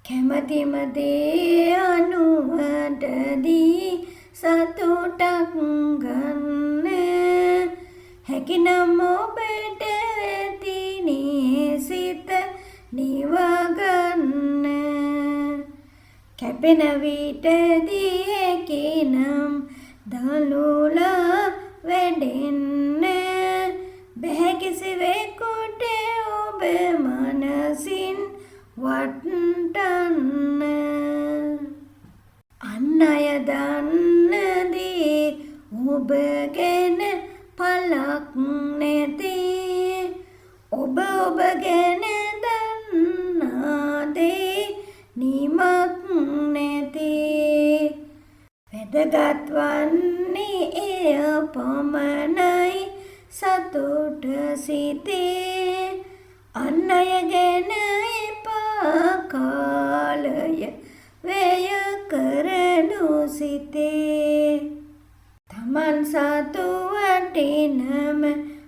කැමැතිමදේ අනුවටදී සතුටක් ගන්න හැකිනම් ඔබට ඇතිනේ සිත නිවගන්න කැපෙන විටදී හැකිනම් දලුලා වැඩෙන්න බැහැ කිසිවෙකුට ඔබ මනසින් වටන්න අන් අය දන්නදී ඔබ ගැන පලක් නැති ඔබ ගැන දන්නාදේ නිමක් නැති වැදගත් වන්නේ එය පමණයි සතුට සිතේ අන් අය ගැන එපා කාලය වැය කරනු සිතේ තමන් සතු වටිනම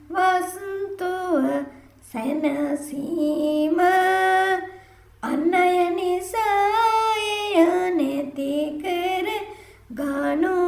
වස්තුව සැනසීම අන් අය නිසා එය නැති කර ගනු